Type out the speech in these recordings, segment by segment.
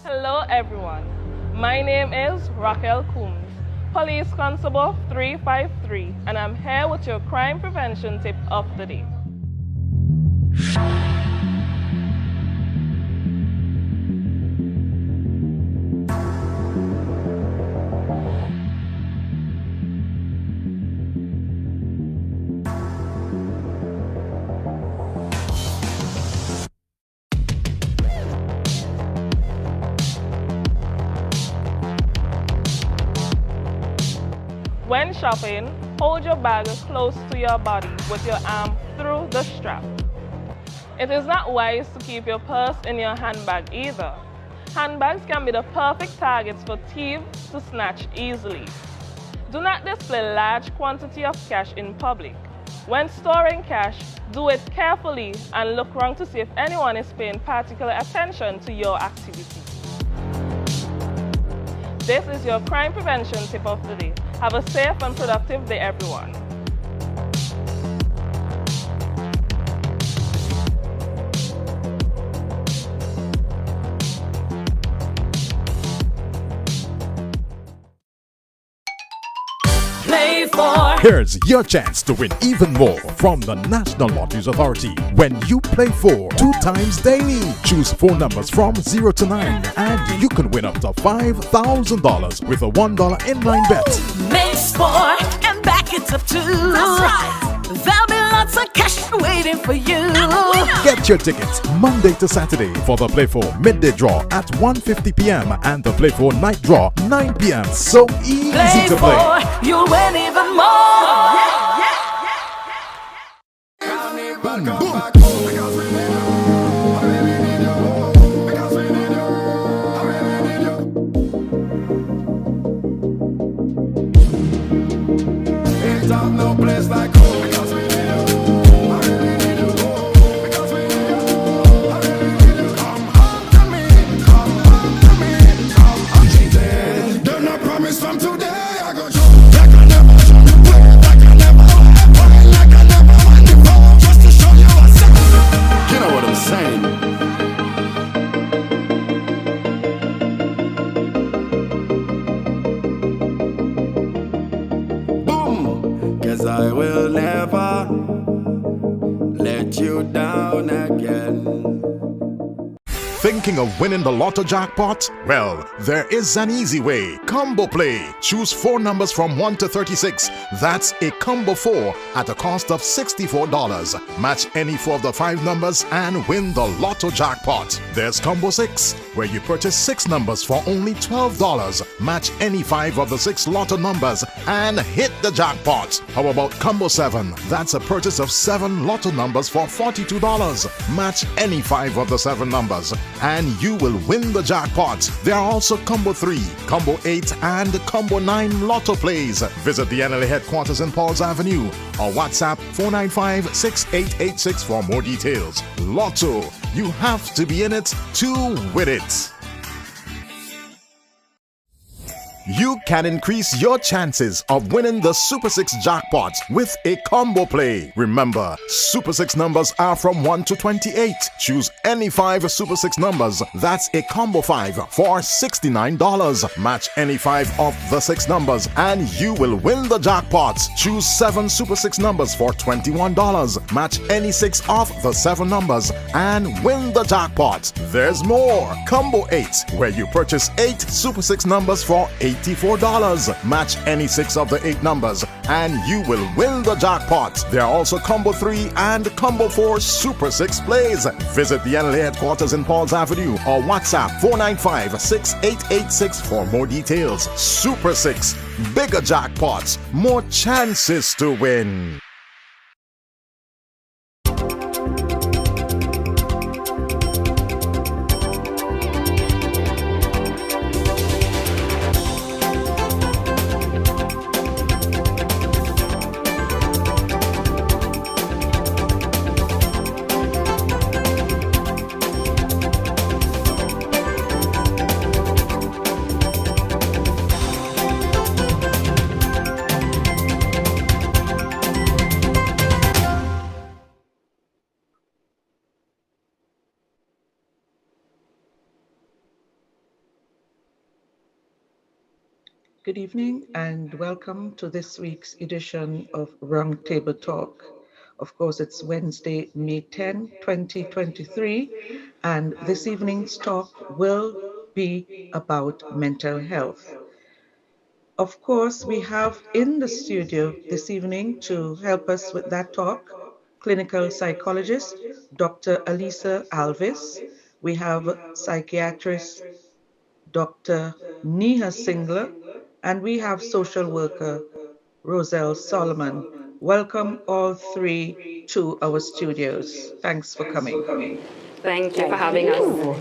Hello everyone, my name is Raquel Coombs, Police Constable 353, and I'm here with your crime prevention tip of the day. When shopping, hold your bag close to your body with your arm through the strap. It is not wise to keep your purse in your handbag either. Handbags can be the perfect targets for thieves to snatch easily. Do not display large quantity of cash in public. When storing cash, do it carefully and look around to see if anyone is paying particular attention to your activity. This is your crime prevention tip of the day. Have a safe and productive day, everyone. Play for. Here's your chance to win even more from the National Lotteries Authority. When you play for 2 times daily, choose 4 numbers from 0 to 9 and you can win up to $5,000 with a $1 inline bet. Play sport and back it up too. That's right. There'll be lots of cash waiting for you. Get your tickets Monday to Saturday for the Play 4 midday draw at 1:50 p.m. and the Play 4 night draw 9 p.m. So easy Play to play. for, you'll win even more. No place like home because we need you. I really need you. Because we need you. I really need you. Come home to me. Come home to me. Come home to me. Don't no promise from today. I go show like I never show you play. Like I never play. Like I never won before. Just to show you what's up. You know what I'm saying? I will never let you down again. Thinking of winning the lotto jackpot? Well, there is an easy way. Combo play. Choose 4 numbers from 1 to 36. That's a combo 4 at a cost of $64. Match any 4 of the 5 numbers and win the lotto jackpot. There's combo 6, where you purchase 6 numbers for only $12. Match any 5 of the 6 lotto numbers and hit the jackpot. How about combo 7? That's a purchase of 7 lotto numbers for $42. Match any 5 of the 7 numbers and you will win the jackpot. There are also combo 3, combo 8 and combo 9 lotto plays. Visit the NLA headquarters in Pauls Avenue or WhatsApp 495-6886 for more details. Lotto, you have to be in it to win it. You can increase your chances of winning the Super 6 jackpot with a combo play. Remember, Super 6 numbers are from 1 to 28. Choose any 5 Super 6 numbers. That's a combo 5 for $69. Match any 5 of the 6 numbers and you will win the jackpot. Choose 7 Super 6 numbers for $21. Match any 6 of the 7 numbers and win the jackpot. There's more. Combo 8, where you purchase 8 Super 6 numbers for $84. Match any 6 of the 8 numbers and you will win the jackpot. There are also combo 3 and combo 4 Super 6 plays. Visit the NLA headquarters in Pauls Avenue or WhatsApp 495-6886 for more details. Super 6, bigger jackpots, more chances to win. Good evening and welcome to this week's edition of Roundtable Talk. Of course, it's Wednesday, May 10, 2023, and this evening's talk will be about mental health. Of course, we have in the studio this evening to help us with that talk clinical psychologist Dr. Alisa Alvis. We have psychiatrist Dr. Neha Singler, and we have social worker Roselle Solomon. Welcome all three to our studios. Thanks for coming. Thank you for having us.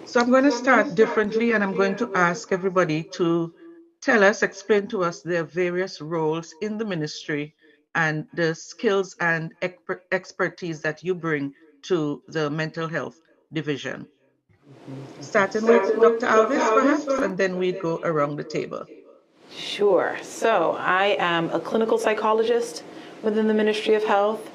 So I'm going to start differently and I'm going to ask everybody to tell us, explain to us their various roles in the ministry and the skills and expertise that you bring to the mental health division. Starting with Dr. Alvis, perhaps, and then we go around the table. Sure. So I am a clinical psychologist within the Ministry of Health,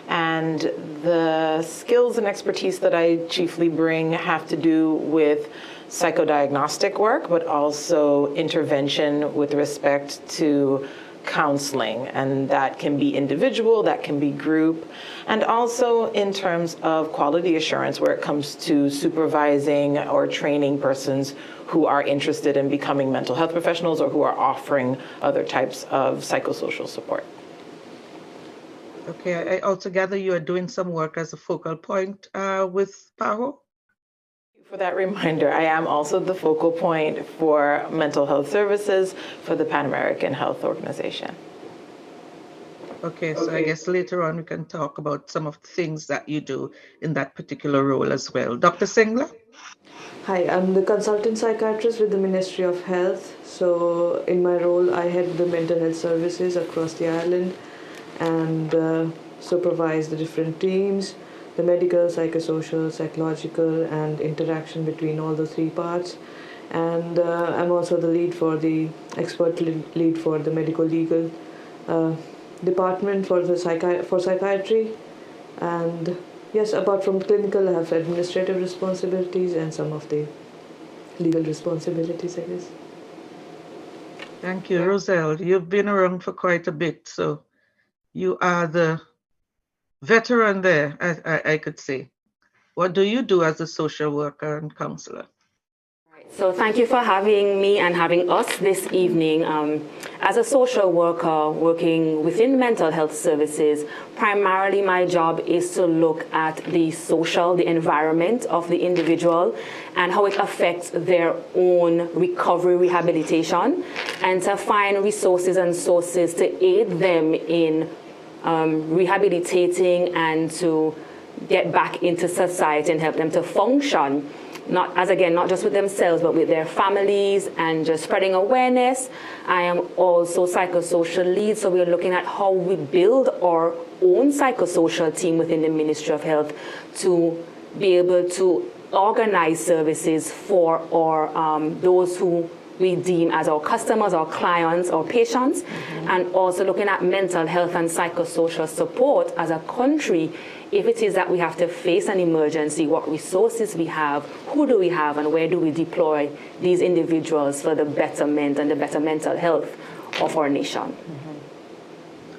and the skills and expertise that I chiefly bring have to do with psychodiagnostic work, but also intervention with respect to counseling, and that can be individual, that can be group, and also in terms of quality assurance where it comes to supervising or training persons who are interested in becoming mental health professionals or who are offering other types of psychosocial support. Okay, I also gather you are doing some work as a focal point with PAHO? For that reminder, I am also the focal point for mental health services for the Pan American Health Organization. Okay, so I guess later on we can talk about some of the things that you do in that particular role as well. Dr. Singler? Hi, I'm the consultant psychiatrist with the Ministry of Health. So in my role, I head the mental health services across the island and supervise the different teams, the medical, psychosocial, psychological, and interaction between all the three parts. And I'm also the lead for the expert lead for the medical legal department for the psychiatry. And yes, apart from clinical, I have administrative responsibilities and some of the legal responsibilities, I guess. Thank you, Roselle. You've been around for quite a bit, so you are the veteran there, I could say. What do you do as a social worker and counselor? So thank you for having me and having us this evening. As a social worker working within mental health services, primarily my job is to look at the environment of the individual and how it affects their own recovery rehabilitation, and to find resources and sources to aid them in rehabilitating and to get back into society and help them to function, not just with themselves, but with their families, and just spreading awareness. I am also psychosocial lead, so we're looking at how we build our own psychosocial team within the Ministry of Health to be able to organize services for our those who we deem as our customers, our clients, our patients, and also looking at mental health and psychosocial support as a country. If it is that we have to face an emergency, what resources we have, who do we have, and where do we deploy these individuals for the betterment and the better mental health of our nation.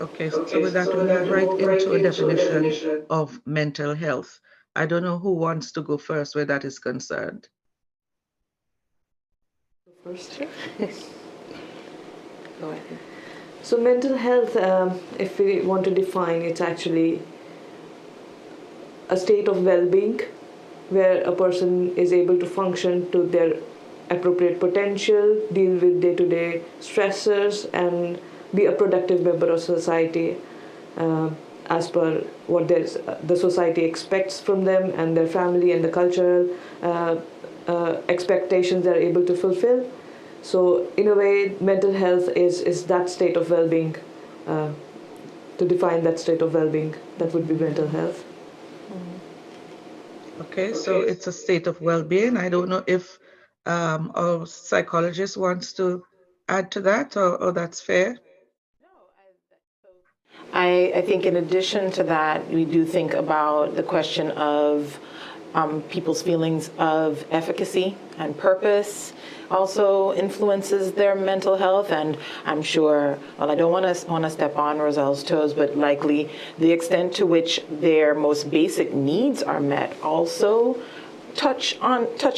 Okay, so with that, we move right into a definition of mental health. I don't know who wants to go first where that is concerned. First, go ahead. So mental health, if we want to define, it's actually a state of well-being where a person is able to function to their appropriate potential, deal with day-to-day stressors, and be a productive member of society as per what the society expects from them, and their family and the cultural expectations they're able to fulfill. So in a way, mental health is that state of well-being. To define that state of well-being, that would be mental health. Okay, so it's a state of well-being. I don't know if our psychologist wants to add to that, or that's fair. I think in addition to that, we do think about the question of people's feelings of efficacy and purpose also influences their mental health. And I'm sure, well, I don't want to step on Roselle's toes, but likely the extent to which their most basic needs are met also touch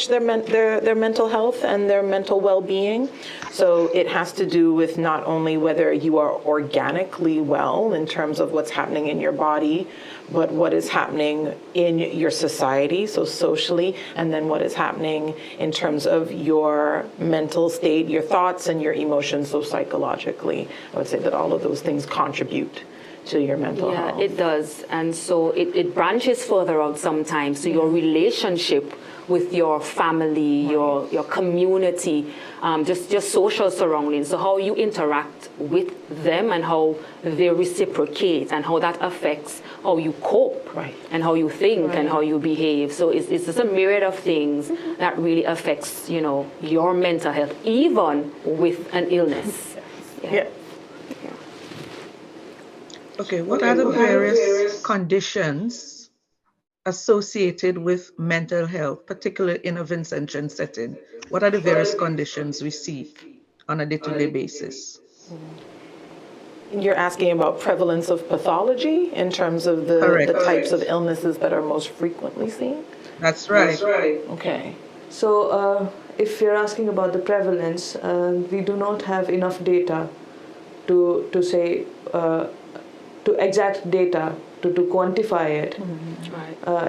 their mental health and their mental well-being. So it has to do with not only whether you are organically well in terms of what's happening in your body, but what is happening in your society, so socially, and then what is happening in terms of your mental state, your thoughts and your emotions, so psychologically. I would say that all of those things contribute to your mental health. Yeah, it does. And so it branches further out sometimes. So your relationship with your family, your community, just social surroundings. So how you interact with them and how they reciprocate and how that affects how you cope and how you think and how you behave. So it's just a myriad of things that really affects, your mental health, even with an illness. Yeah. Okay, what are the various conditions associated with mental health, particularly in a Vincentian setting? What are the various conditions we see on a day-to-day basis? You're asking about prevalence of pathology in terms of the types of illnesses that are most frequently seen? That's right. Okay. So if you're asking about the prevalence, we do not have enough data to say, to exact data to quantify it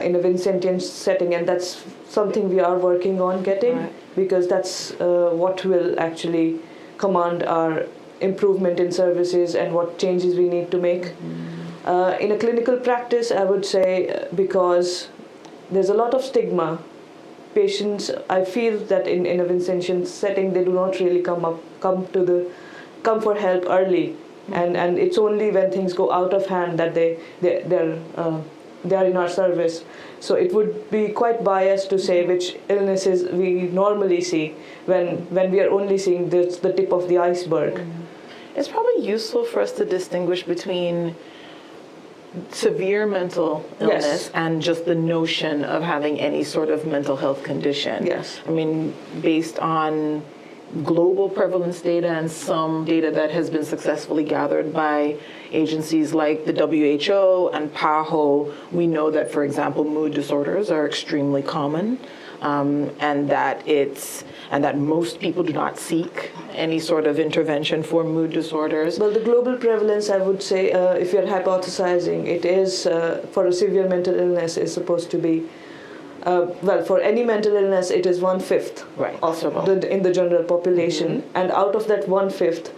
in a Vincentian setting, and that's something we are working on getting, because that's what will actually command our improvement in services and what changes we need to make. In a clinical practice, I would say, because there's a lot of stigma, patients, I feel that in a Vincentian setting, they do not really come for help early. And it's only when things go out of hand that they're in our service. So it would be quite biased to say which illnesses we normally see when we are only seeing the tip of the iceberg. It's probably useful for us to distinguish between severe mental illness and just the notion of having any sort of mental health condition. Yes. I mean, based on global prevalence data and some data that has been successfully gathered by agencies like the WHO and PAHO, we know that, for example, mood disorders are extremely common, and that most people do not seek any sort of intervention for mood disorders. Well, the global prevalence, I would say, if you're hypothesizing, it is for a severe mental illness is supposed to be for any mental illness, it is 1/5 in the general population, and out of that 1/5,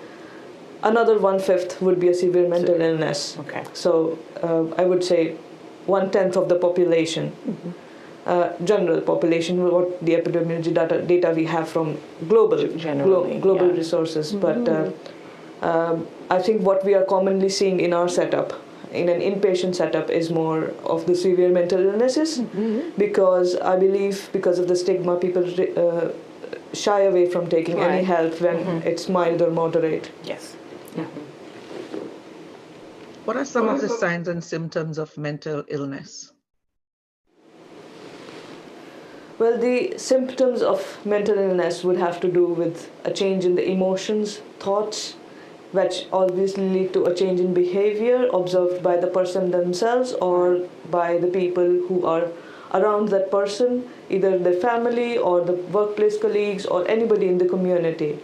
another 1/5 would be a severe mental illness. Okay. So I would say 1/10 of the population, general population, what the epidemiology data we have from global resources. But I think what we are commonly seeing in our setup, in an inpatient setup, is more of the severe mental illnesses, because I believe because of the stigma, people shy away from taking any help when it's mild or moderate. Yes. What are some of the signs and symptoms of mental illness? Well, the symptoms of mental illness would have to do with a change in the emotions, thoughts, which obviously lead to a change in behavior observed by the person themselves or by the people who are around that person, either the family or the workplace colleagues or anybody in the community.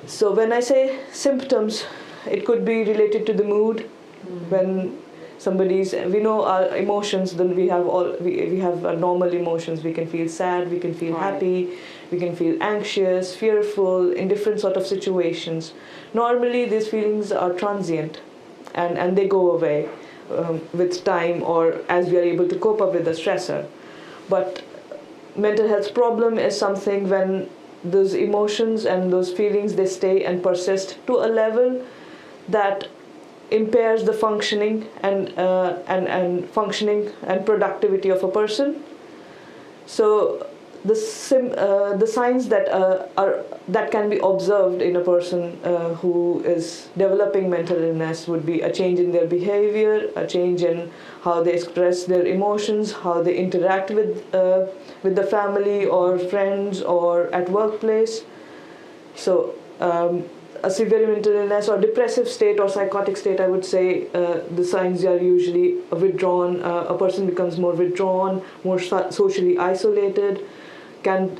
So when I say symptoms, it could be related to the mood. When we know our emotions, then we have our normal emotions. We can feel sad, we can feel happy, we can feel anxious, fearful in different sort of situations. Normally these feelings are transient and they go away with time or as we are able to cope up with the stressor. But mental health problem is something when those emotions and those feelings, they stay and persist to a level that impairs the functioning and functioning and productivity of a person. So the signs that can be observed in a person who is developing mental illness would be a change in their behavior, a change in how they express their emotions, how they interact with the family or friends or at workplace. So a severe mental illness or depressive state or psychotic state, I would say the signs are usually withdrawn. A person becomes more withdrawn, more socially isolated, can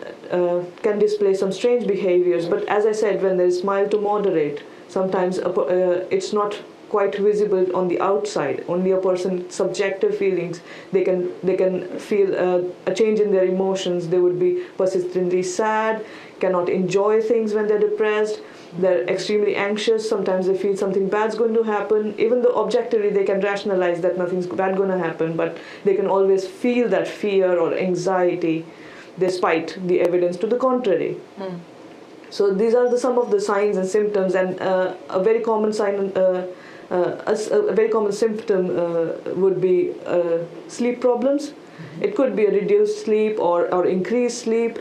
display some strange behaviors. But as I said, when there's mild to moderate, sometimes it's not quite visible on the outside. Only a person's subjective feelings, they can feel a change in their emotions. They would be persistently sad, cannot enjoy things when they're depressed. They're extremely anxious. Sometimes they feel something bad's going to happen. Even though objectively they can rationalize that nothing's bad going to happen, but they can always feel that fear or anxiety despite the evidence to the contrary. So these are some of the signs and symptoms, and a very common sign, a very common symptom would be sleep problems. It could be a reduced sleep or increased sleep.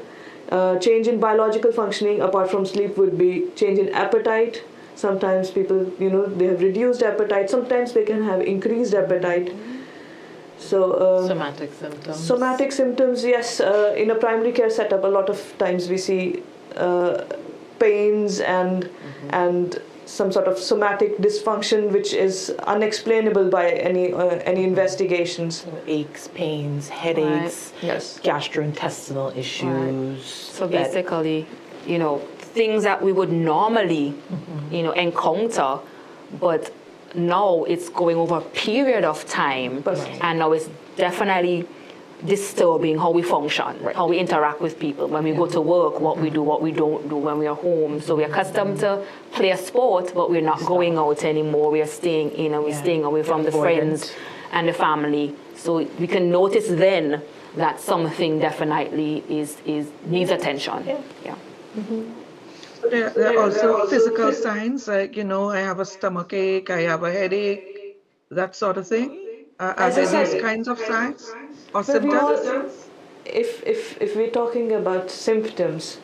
Change in biological functioning apart from sleep would be change in appetite. Sometimes people, they have reduced appetite. Sometimes they can have increased appetite. So somatic symptoms. Somatic symptoms, yes. In a primary care setup, a lot of times we see pains and some sort of somatic dysfunction which is unexplainable by any investigations. Aches, pains, headaches, Yes. gastrointestinal issues. So basically, things that we would normally, encounter, but now it's going over a period of time, and now it's definitely disturbing how we function, how we interact with people, when we go to work, what we do, what we don't do when we are home. So we're accustomed to play a sport, but we're not going out anymore. We are staying in and we're staying away from the friends and the family. So we can notice then that something definitely needs attention. Yeah. So there are also physical signs like, I have a stomach ache, I have a headache, that sort of thing. Are there these kinds of signs or symptoms? If we're talking about symptoms,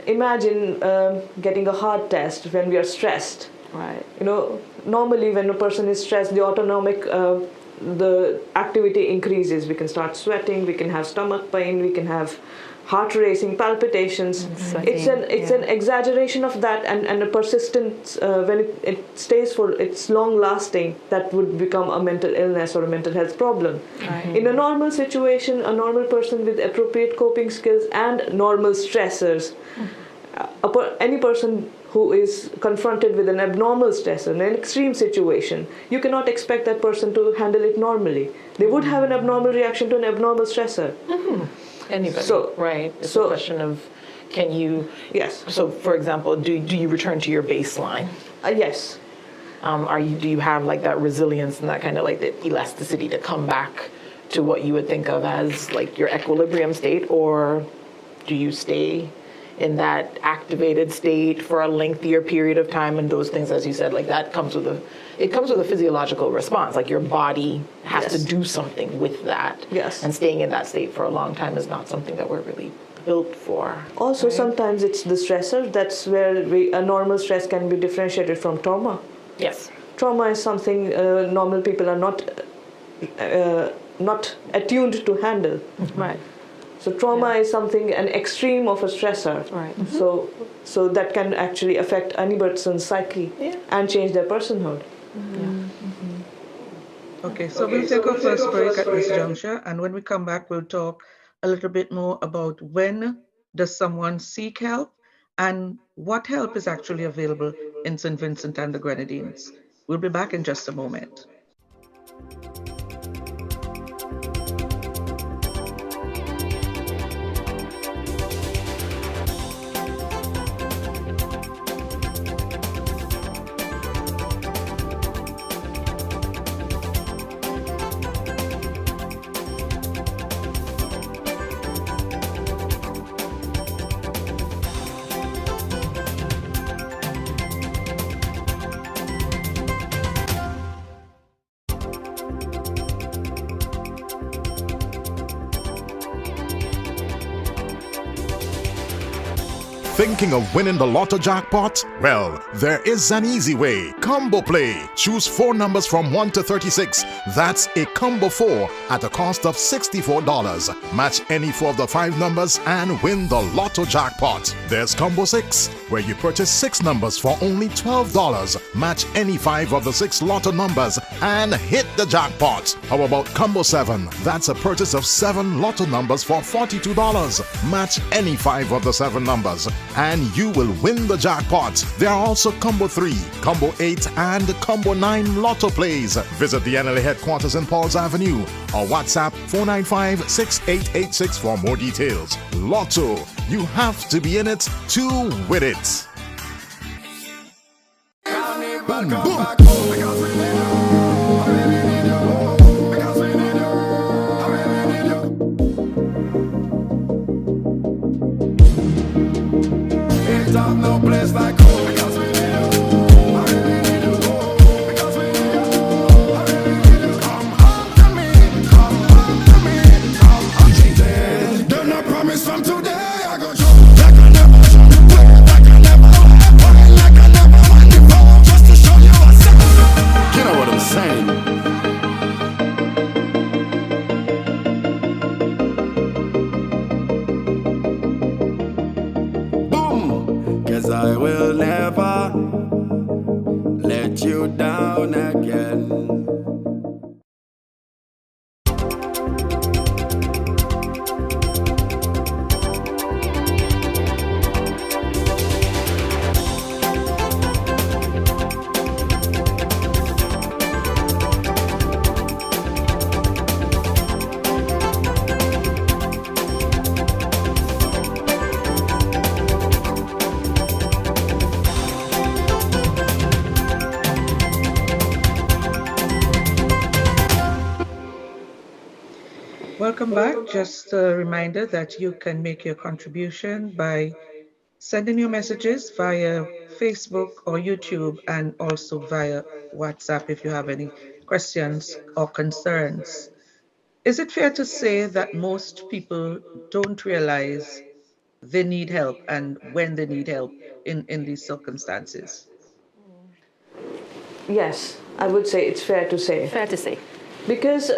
imagine getting a heart test when we are stressed. Right. Normally when a person is stressed, the autonomic the activity increases. We can start sweating, we can have stomach pain, we can have heart racing, palpitations. It's an exaggeration of that, and a persistence when it stays for it's long lasting, that would become a mental illness or a mental health problem. Right. In a normal situation, a normal person with appropriate coping skills and normal stressors, any person who is confronted with an abnormal stressor, an extreme situation, you cannot expect that person to handle it normally. They would have an abnormal reaction to an abnormal stressor. Anybody, right? It's a question of, can you... Yes. So, for example, do you return to your baseline? Yes. Do you have like that resilience and that kind of like the elasticity to come back to what you would think of as like your equilibrium state, or do you stay in that activated state for a lengthier period of time? And those things, as you said, like that comes with a physiological response. Like your body has to do something with that. Yes. And staying in that state for a long time is not something that we're really built for. Also, sometimes it's the stressor. That's where a normal stress can be differentiated from trauma. Yes. Trauma is something normal people are not attuned to handle. Right. So trauma is something, an extreme of a stressor. Right. So that can actually affect any person's psyche and change their personhood. Okay, so we'll take our first break at this juncture, and when we come back, we'll talk a little bit more about when does someone seek help and what help is actually available in St. Vincent and the Grenadines. We'll be back in just a moment. Thinking of winning the lotto jackpot? Well, there is an easy way. Combo Play. Choose 4 numbers from 1 to 36. That's a combo 4 at a cost of $64. Match any 4 of the 5 numbers and win the lotto jackpot. There's Combo 6, where you purchase 6 numbers for only $12. Match any 5 of the 6 lotto numbers and hit the jackpot. How about Combo 7? That's a purchase of 7 lotto numbers for $42. Match any 5 of the 7 numbers and you will win the jackpot. There are also Combo 3, Combo 8 and Combo 9 lotto plays. Visit the NLA headquarters in Pauls Avenue or WhatsApp 495-6886 for more details. Lotto, you have to be in it to win it. Boom, boom. No place like home because we need you. I really need you. Because we need you. I really need you. Come home to me. Come home to me. Come home to me. Don't I promise from today I go show like I never show you way, like I never went, like I never went before, just to show you what's up. You know what I'm saying? I will never let you down again. Welcome back. Just a reminder that you can make your contribution by sending your messages via Facebook or YouTube and also via WhatsApp if you have any questions or concerns. Is it fair to say that most people don't realize they need help and when they need help in these circumstances? Yes, I would say it's fair to say. Fair to say. Because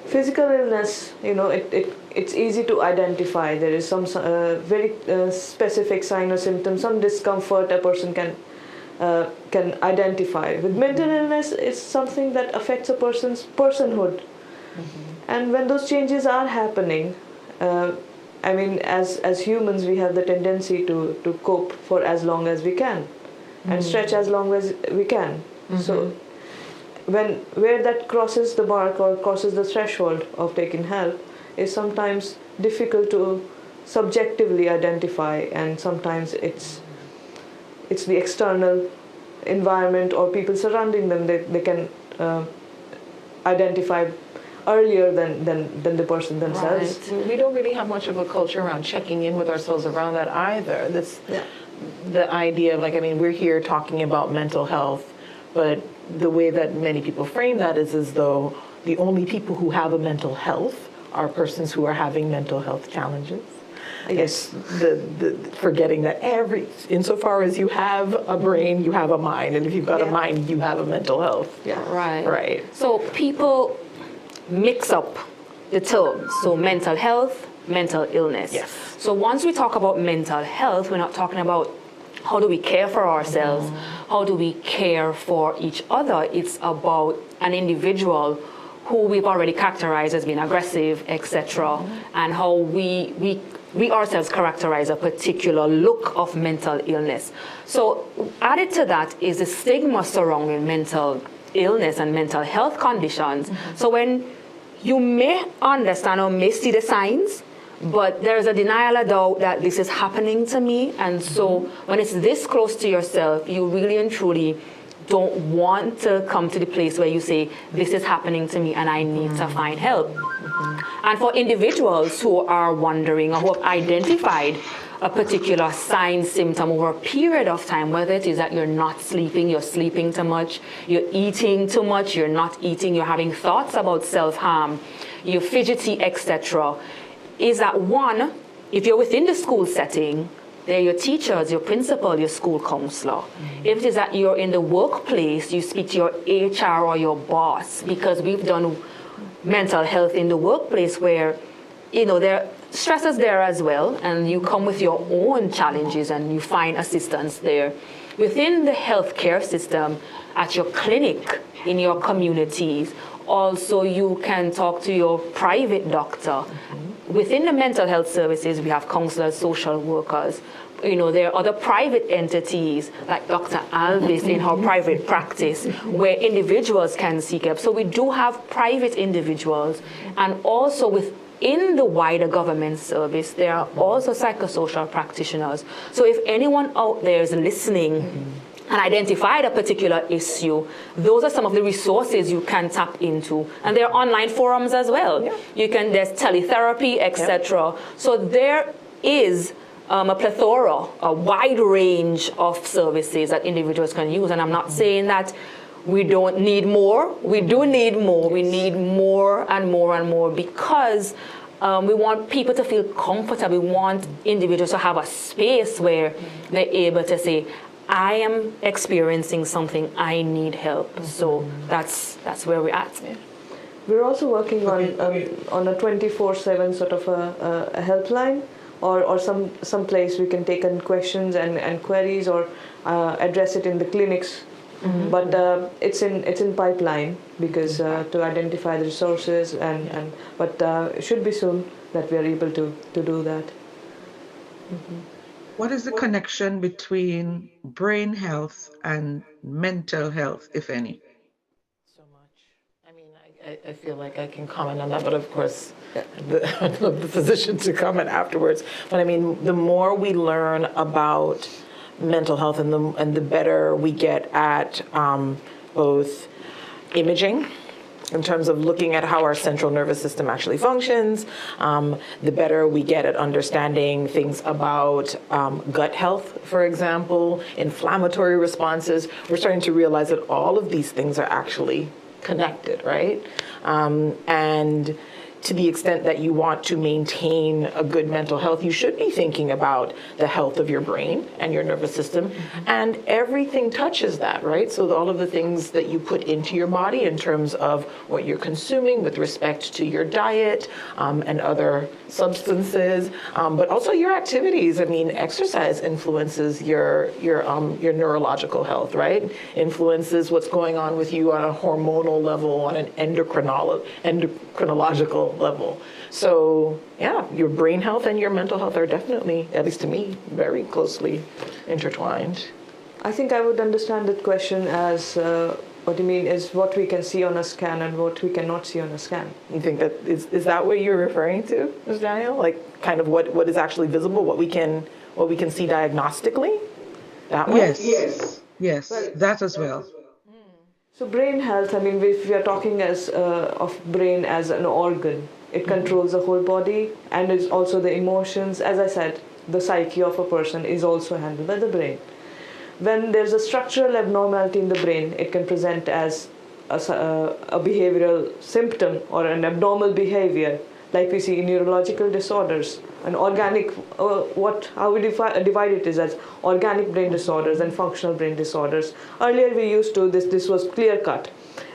physical illness, it's easy to identify. There is some very specific sign or symptom, some discomfort a person can identify. With mental illness, it's something that affects a person's personhood. And when those changes are happening, as humans, we have the tendency to cope for as long as we can and stretch as long as we can. So where that crosses the mark or crosses the threshold of taking help is sometimes difficult to subjectively identify, and sometimes it's the external environment or people surrounding them that they can identify earlier than the person themselves. Right. We don't really have much of a culture around checking in with ourselves around that either. The idea of we're here talking about mental health, but the way that many people frame that is as though the only people who have a mental health are persons who are having mental health challenges. Yes. The forgetting that insofar as you have a brain, you have a mind, and if you've got a mind, you have a mental health. Yeah. Right. So people mix up the terms. So mental health, mental illness. Yes. So once we talk about mental health, we're not talking about how do we care for ourselves, how do we care for each other. It's about an individual who we've already characterized as being aggressive, etc., and how we ourselves characterize a particular look of mental illness. So added to that is the stigma surrounding mental illness and mental health conditions. So when you may understand or may see the signs, but there's a denial of doubt that this is happening to me. And so when it's this close to yourself, you really and truly don't want to come to the place where you say, this is happening to me and I need to find help. And for individuals who are wondering or who have identified a particular sign, symptom over a period of time, whether it is that you're not sleeping, you're sleeping too much, you're eating too much, you're not eating, you're having thoughts about self-harm, you're fidgety, etc., is that one, if you're within the school setting, they're your teachers, your principal, your school counselor. If it is that you're in the workplace, you speak to your HR or your boss, because we've done mental health in the workplace where, there are stresses there as well, and you come with your own challenges and you find assistance there. Within the healthcare system, at your clinic, in your communities, also you can talk to your private doctor. Within the mental health services, we have counselors, social workers. There are other private entities like Dr. Alvis in her private practice where individuals can seek help. So we do have private individuals, and also within the wider government service, there are also psychosocial practitioners. So if anyone out there is listening and identified a particular issue, those are some of the resources you can tap into. And there are online forums as well. Yeah. There's teletherapy, etc. Yeah. So there is a plethora, a wide range of services that individuals can use. And I'm not saying that we don't need more. We do need more. Yes. We need more and more and more, because we want people to feel comfortable. We want individuals to have a space where they're able to say, I am experiencing something, I need help. So that's where we're at. Yeah. We're also working on a 24/7 sort of a helpline, or some place we can take in questions and queries, or address it in the clinics. But it's in pipeline, because to identify the resources but it should be soon that we are able to do that. What is the connection between brain health and mental health, if any? So much. I mean, I feel like I can comment on that, but of course, I'd love the physician to comment afterwards. But I mean, the more we learn about mental health, and the better we get at both imaging, in terms of looking at how our central nervous system actually functions, the better we get at understanding things about gut health, for example, inflammatory responses. We're starting to realize that all of these things are actually connected, right? And to the extent that you want to maintain a good mental health, you should be thinking about the health of your brain and your nervous system, and everything touches that, right? So all of the things that you put into your body in terms of what you're consuming with respect to your diet and other substances, but also your activities. I mean, exercise influences your neurological health, right? Influences what's going on with you on a hormonal level, on an endocrinological level. So yeah, your brain health and your mental health are definitely, at least to me, very closely intertwined. I think I would understand that question as what you mean is what we can see on a scan and what we cannot see on a scan. You think that is that what you're referring to, Ms. Daniel? Like kind of what is actually visible, what we can see diagnostically? That way? Yes, that as well. So brain health, I mean, if we are talking of brain as an organ, it controls the whole body and is also the emotions. As I said, the psyche of a person is also handled by the brain. When there's a structural abnormality in the brain, it can present as a behavioral symptom or an abnormal behavior, like we see in neurological disorders. An organic, how we divide it is as organic brain disorders and functional brain disorders. Earlier we used to, this was clear cut.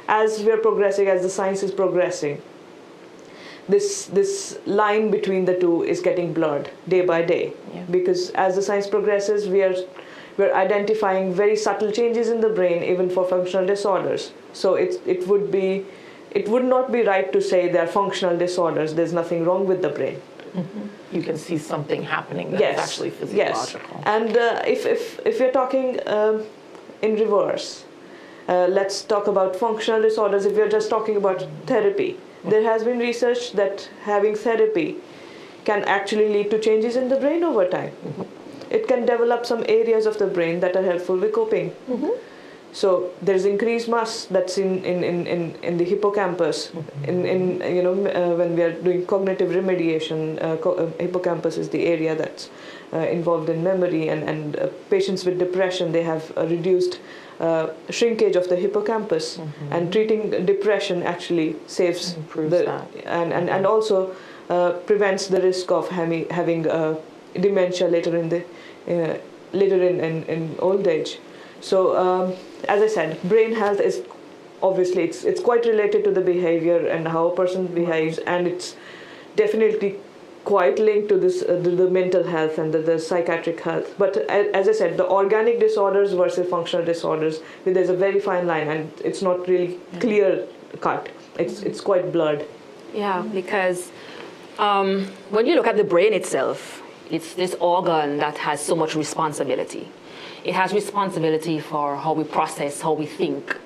As we are progressing, as the science is progressing, this line between the two is getting blurred day by day. Yeah. Because as the science progresses, we're identifying very subtle changes in the brain, even for functional disorders. So it would not be right to say they're functional disorders. There's nothing wrong with the brain. You can see something happening that's actually physiological. Yes. And if you're talking in reverse, let's talk about functional disorders. If we're just talking about therapy, there has been research that having therapy can actually lead to changes in the brain over time. It can develop some areas of the brain that are helpful with coping. So there's increased mass that's in the hippocampus. When we are doing cognitive remediation, hippocampus is the area that's involved in memory, and patients with depression, they have a reduced shrinkage of the hippocampus, and treating depression actually improves that, and also prevents the risk of having dementia later in old age. So as I said, brain health is obviously it's quite related to the behavior and how a person behaves, and it's definitely quite linked to this the mental health and the psychiatric health. But as I said, the organic disorders versus functional disorders, there's a very fine line, and it's not really clear cut. It's quite blurred. Yeah, because when you look at the brain itself, it's this organ that has so much responsibility. It has responsibility for how we process, how we think.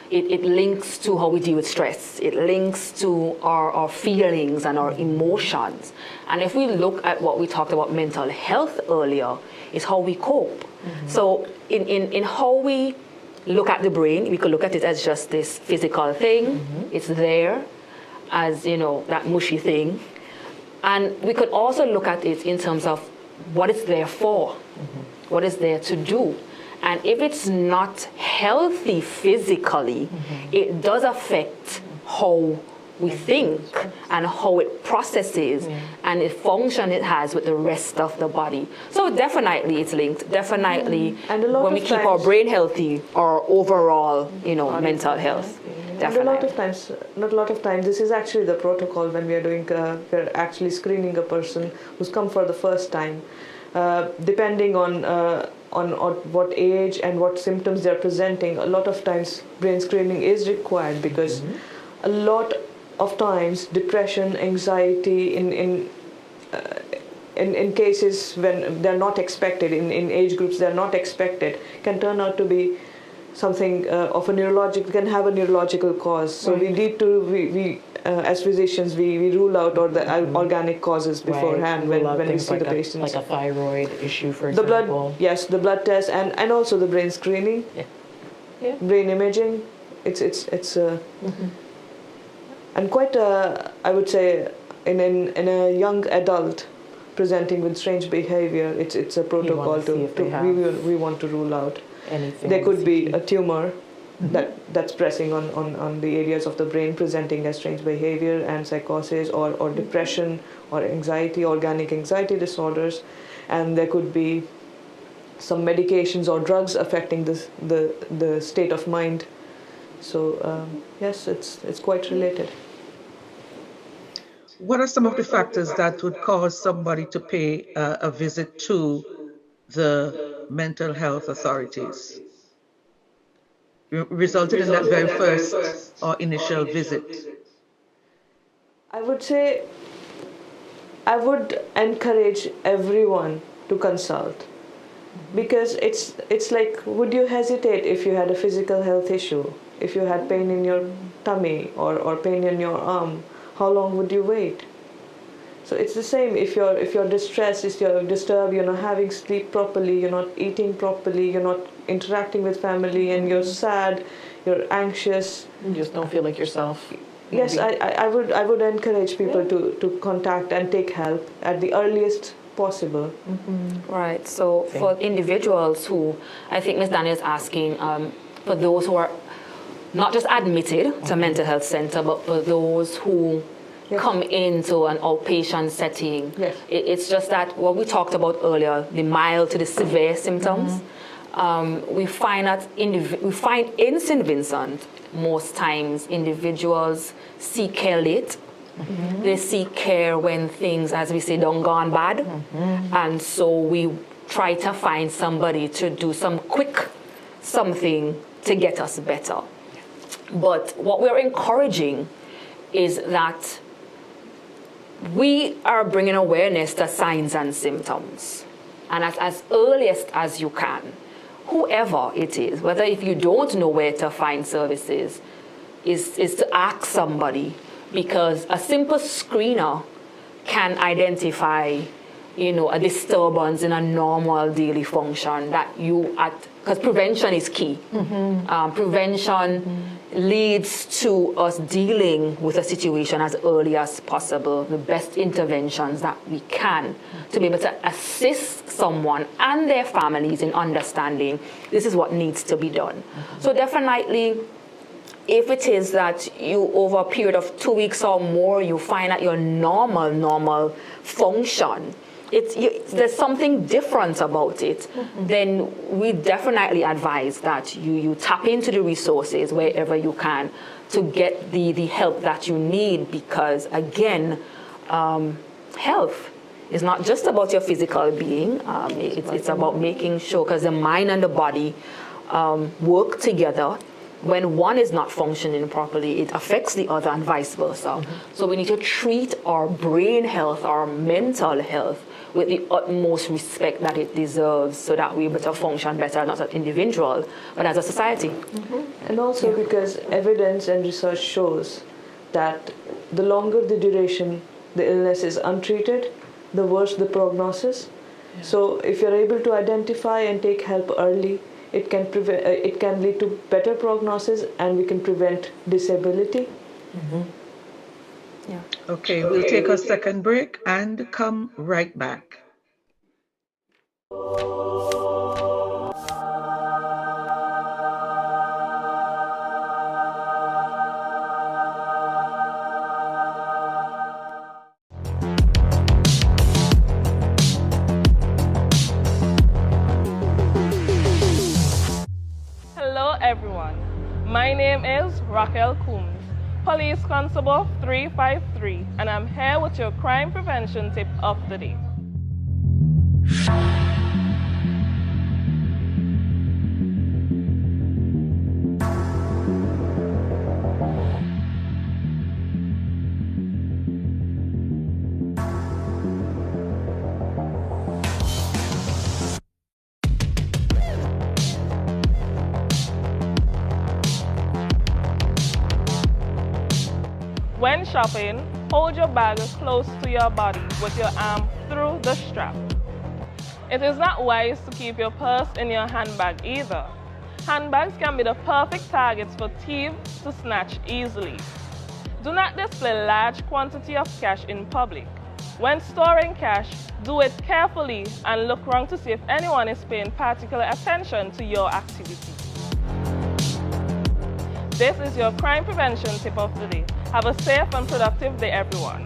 It links to how we deal with stress. It links to our feelings and our emotions. And if we look at what we talked about mental health earlier, it's how we cope. So in how we look at the brain, we could look at it as just this physical thing. It's there as, that mushy thing. And we could also look at it in terms of what it's there for, what it's there to do. And if it's not healthy physically, it does affect how we think and how it processes and the function it has with the rest of the body. So definitely it's linked. Definitely And a lot when we of keep our times- brain healthy, our overall, mental health. And Definitely. not a lot of times, this is actually the protocol when we are doing, we're actually screening a person who's come for the first time. Depending on what age and what symptoms they're presenting, a lot of times brain screening is required, because a lot of times depression, anxiety in cases when they're not expected, in age groups they're not expected, can turn out to be something of a neurological, can have a neurological cause. So we need to, we as physicians, we rule out all the organic causes beforehand when we see the patients. Like a thyroid issue, for The example. blood, yes, the blood test, and also the brain screening, brain imaging. It's and quite I would say in a young adult presenting with strange behavior, it's a protocol we want to rule out. Anything There could be CT. a tumor that's pressing on the areas of the brain, presenting as strange behavior and psychosis or depression or anxiety, organic anxiety disorders, and there could be some medications or drugs affecting the state of mind. So yes, it's quite related. What are some of the factors that would cause somebody to pay a visit to the mental health authorities, resulted in that very first or initial visit? I would say I would encourage everyone to consult, because it's like, would you hesitate if you had a physical health issue, if you had pain in your tummy or pain in your arm? How long would you wait? So it's the same if you're distressed, if you're disturbed, you're not having sleep properly, you're not eating properly, you're not interacting with family, and you're sad, you're anxious. You just don't feel like yourself. Yes, I would encourage people to contact and take help at the earliest possible. Right. So for individuals who, I think Ms. Daniel is asking, for those who are not just admitted to a mental health center, but for those who come into an outpatient setting. Yes. It's just that what we talked about earlier, the mild to the severe symptoms, we find in St. Vincent, most times individuals seek care late. They seek care when things, as we say, done gone bad. And so we try to find somebody to do some quick something to get us better. But what we're encouraging is that we are bringing awareness to signs and symptoms. And as earliest as you can, whoever it is, whether if you don't know where to find services, is to ask somebody, because a simple screener can identify, a disturbance in a normal daily function that because prevention is key. Prevention leads to us dealing with a situation as early as possible, the best interventions that we can to be able to assist someone and their families in understanding this is what needs to be done. So definitely, if it is that you, over a period of 2 weeks or more, you find that your normal function there's something different about it, then we definitely advise that you tap into the resources wherever you can to get the help that you need, because again, health is not just about your physical being. It's about making sure, because the mind and the body work together. When one is not functioning properly, it affects the other and vice versa. So we need to treat our brain health, our mental health, with the utmost respect that it deserves, so that we're able to function better, not as an individual, but as a society. And also because evidence and research shows that the longer the duration the illness is untreated, the worse the prognosis. So if you're able to identify and take help early, it can lead to better prognosis, and we can prevent disability. Yeah. Okay, we'll take a second break and come right back. Hello everyone, my name is Raquel Coombs, Police Constable 353, and I'm here with your crime prevention tip of the day. When shopping, hold your bag close to your body with your arm through the strap. It is not wise to keep your purse in your handbag either. Handbags can be the perfect targets for thieves to snatch easily. Do not display large quantity of cash in public. When storing cash, do it carefully and look around to see if anyone is paying particular attention to your activity. This is your crime prevention tip of the day. Have a safe and productive day, everyone.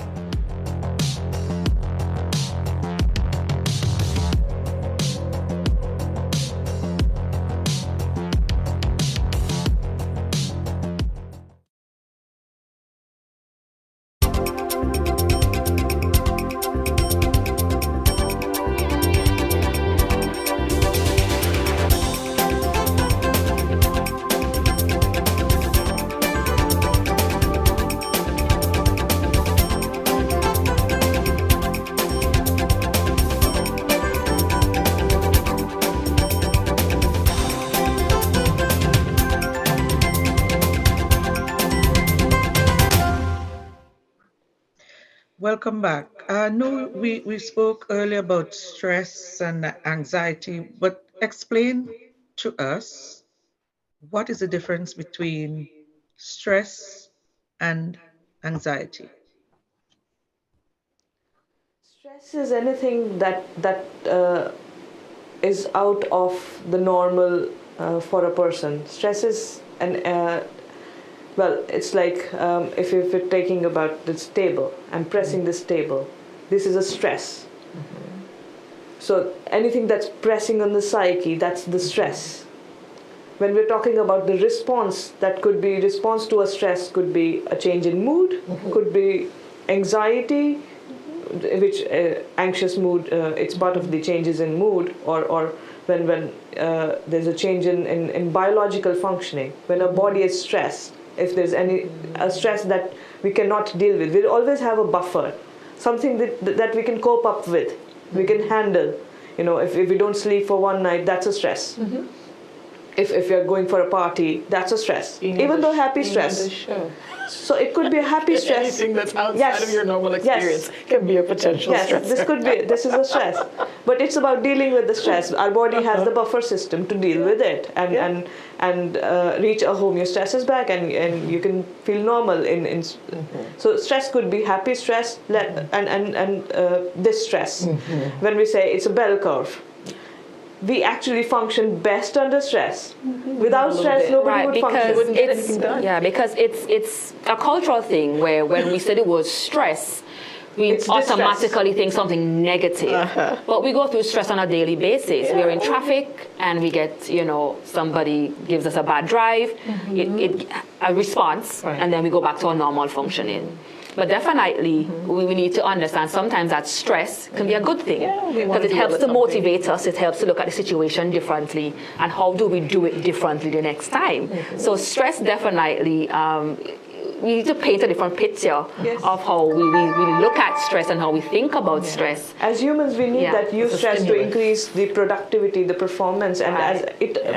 Welcome back. No, we spoke earlier about stress and anxiety, but explain to us what is the difference between stress and anxiety? Stress is anything that is out of the normal for a person. Stress is it's like if you're taking about this table and pressing this table, this is a stress. So anything that's pressing on the psyche, that's the stress. When we're talking about the response, that could be response to a stress, could be a change in mood, could be anxiety, which anxious mood, it's part of the changes in mood, or when there's a change in biological functioning, when our body is stressed, if there's a stress that we cannot deal with, we'll always have a buffer, something that we can cope up with, we can handle. You know, if we don't sleep for one night, that's a stress. If you're going for a party, that's a stress. Even though happy stress. So it could be a happy stress. Anything that's outside of your normal experience can be a potential stress. This is a stress. But it's about dealing with the stress. Our body has the buffer system to deal with it and reach a homeostasis back, and you can feel normal. So stress could be happy stress and distress. When we say it's a bell curve, we actually function best under stress. Without stress, nobody would function. Wouldn't get anything done. Yeah, because it's a cultural thing where when we say the word stress, we It's distress. automatically think something negative. But we go through stress on a daily basis. We're in traffic and we get, somebody gives us a bad drive, a response, and then we go back to our normal functioning. But definitely, we need to understand sometimes that stress can be a good thing because it helps to motivate us. It helps to look at the situation differently and how do we do it differently the next time. So stress definitely, we need to paint a different picture of how we look at stress and how we think about stress. As humans, we need that use stress to increase the productivity, the performance, and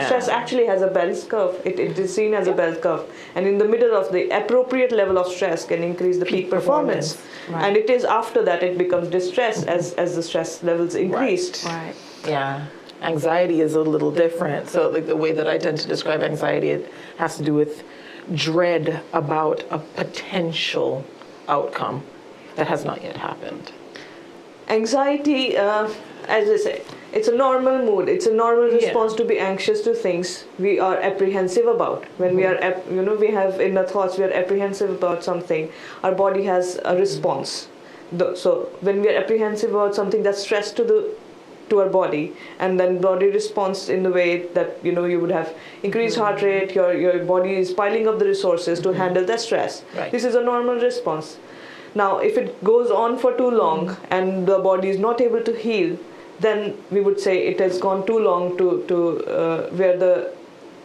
stress actually has a bell curve. It is seen as a bell curve, and in the middle of the appropriate level of stress can increase the peak performance. And it is after that it becomes distress as the stress levels increased. Right. Yeah. Anxiety is a little different. So like the way that I tend to describe anxiety, it has to do with dread about a potential outcome that has not yet happened. Anxiety, as I say, it's a normal mood. It's a normal response to be anxious to things we are apprehensive about. When we are, we have inner thoughts, we are apprehensive about something, our body has a response. So when we are apprehensive about something, that's stress to our body, and then body responds in the way that you would have increased heart rate, your body is piling up the resources to handle the stress. This is a normal response. Now if it goes on for too long and the body is not able to heal, then we would say it has gone too long to where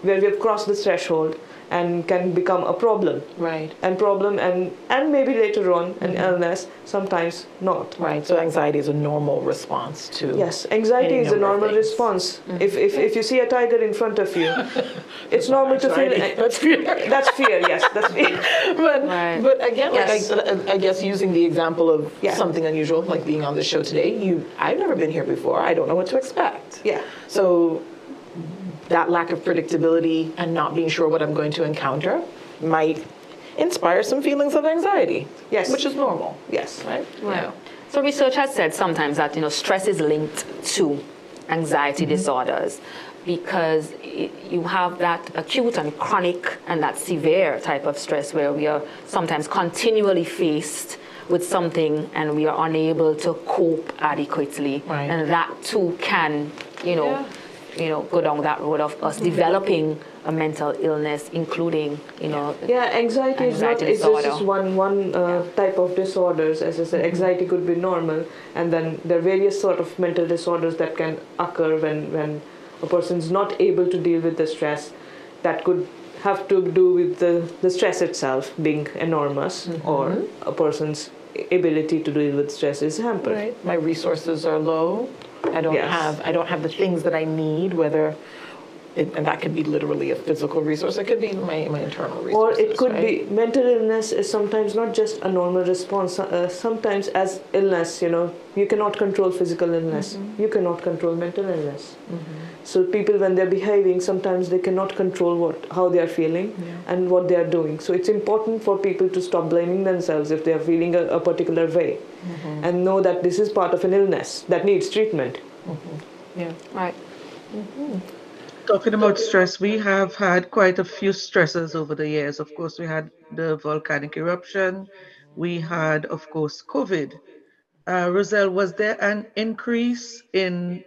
we have crossed the threshold and can become a problem. And maybe later on an illness, sometimes not. So anxiety is a normal response to anxiety is a normal response. If you see a tiger in front of you, it's normal to feel that's fear. That's fear, yes, that's fear. But again, I guess using the example of something unusual, like being on the show today, I've never been here before. I don't know what to expect. So that lack of predictability and not being sure what I'm going to encounter might inspire some feelings of anxiety, which is normal. Right? Yeah. So research has said sometimes that stress is linked to anxiety disorders because you have that acute and chronic and that severe type of stress where we are sometimes continually faced with something and we are unable to cope adequately, and that too can go down that road of us developing a mental illness, including, anxiety is not, it's just one type of disorders. As I said, anxiety could be normal, and then there are various sort of mental disorders that can occur when a person is not able to deal with the stress. That could have to do with the stress itself being enormous, or a person's ability to deal with stress is hampered. My resources are low. I don't have the things that I need, and that could be literally a physical resource. It could be my internal resources. Or it could be mental illness is sometimes not just a normal response. Sometimes as illness, you cannot control physical illness. You cannot control mental illness. So people, when they're behaving, sometimes they cannot control how they are feeling and what they are doing. So it's important for people to stop blaming themselves if they are feeling a particular way, and know that this is part of an illness that needs treatment. Talking about stress, we have had quite a few stresses over the years. Of course, we had the volcanic eruption. We had, of course, COVID. Roselle, was there an increase in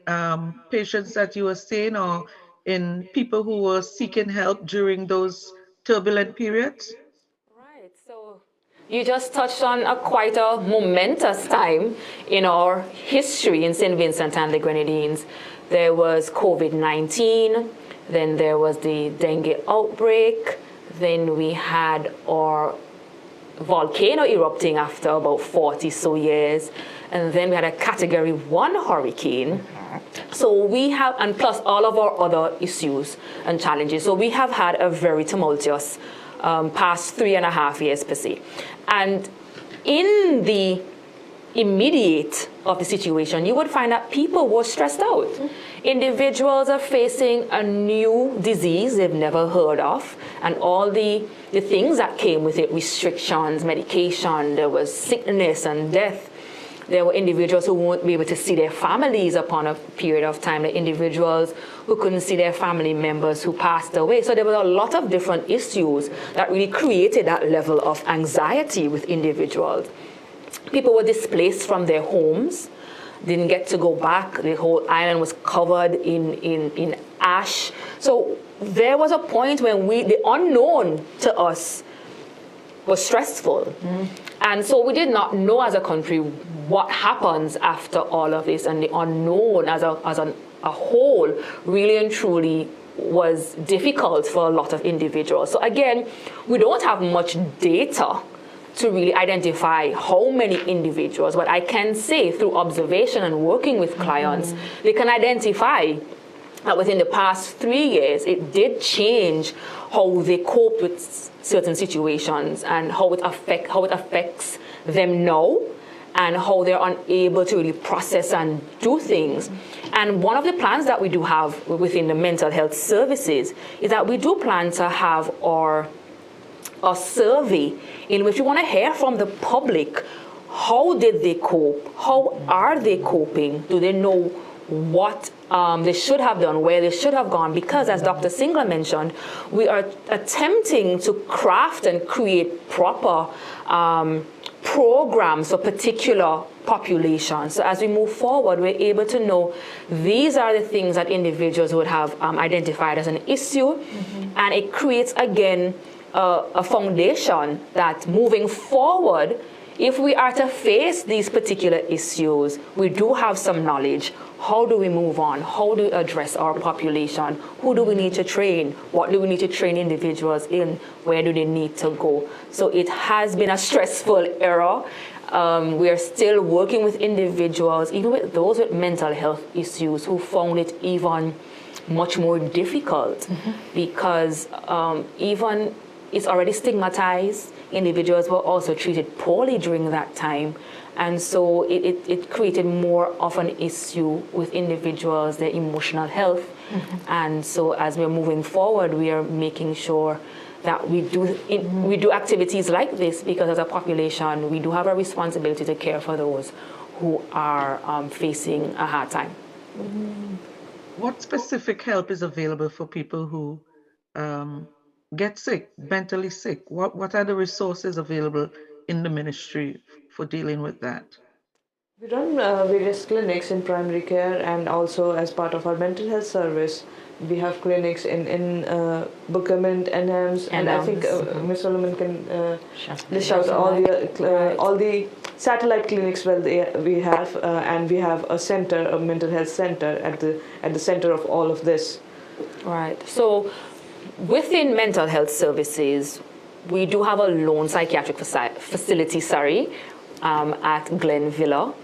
patients that you were seeing, or in people who were seeking help during those turbulent periods? So you just touched on quite a momentous time in our history in St. Vincent and the Grenadines. There was COVID-19, then there was the dengue outbreak, then we had our volcano erupting after about 40 so years, and then we had a Category 1 hurricane. So we have, and plus all of our other issues and challenges. So we have had a very tumultuous past 3.5 years per se. And in the immediate of the situation, you would find that people were stressed out. Individuals are facing a new disease they've never heard of, and all the things that came with it, restrictions, medication, there was sickness and death. There were individuals who won't be able to see their families upon a period of time, the individuals who couldn't see their family members who passed away. So there were a lot of different issues that really created that level of anxiety with individuals. people were displaced from their homes, didn't get to go back. The whole island was covered in ash. So there was a point when the unknown to us was stressful. And so we did not know as a country what happens after all of this, and the unknown as a whole really and truly was difficult for a lot of individuals. So again, we don't have much data to really identify how many individuals, but I can say through observation and working with clients, they can identify that within the past 3 years, it did change how they cope with certain situations and how it affects them now, and how they're unable to really process and do things. And one of the plans that we do have within the mental health services is that we do plan to have our survey in which we want to hear from the public. How did they cope? How are they coping? Do they know what they should have done, where they should have gone? Because as Dr. Singler mentioned, we are attempting to craft and create proper programs for particular populations. So as we move forward, we're able to know these are the things that individuals would have identified as an issue, and it creates, again, a foundation that moving forward, if we are to face these particular issues, we do have some knowledge. How do we move on? How do we address our population? Who do we need to train? What do we need to train individuals in? Where do they need to go? So it has been a stressful era. We are still working with individuals, even with those with mental health issues, who found it even much more difficult because even it's already stigmatized. Individuals were also treated poorly during that time. And so it created more of an issue with individuals, their emotional health. And so as we're moving forward, we are making sure that we do activities like this, because as a population, we do have a responsibility to care for those who are facing a hard time. What specific help is available for people who get sick, mentally sick? What are the resources available in the ministry for dealing with that? We run various clinics in primary care, and also as part of our mental health service, we have clinics in Buckerman, Enhams, and I think Ms. Solomon can list out all the satellite clinics we have, and we have a center, a mental health center at the center of all of this. Right. So within mental health services, we do have a lone psychiatric facility, at Glen Villa,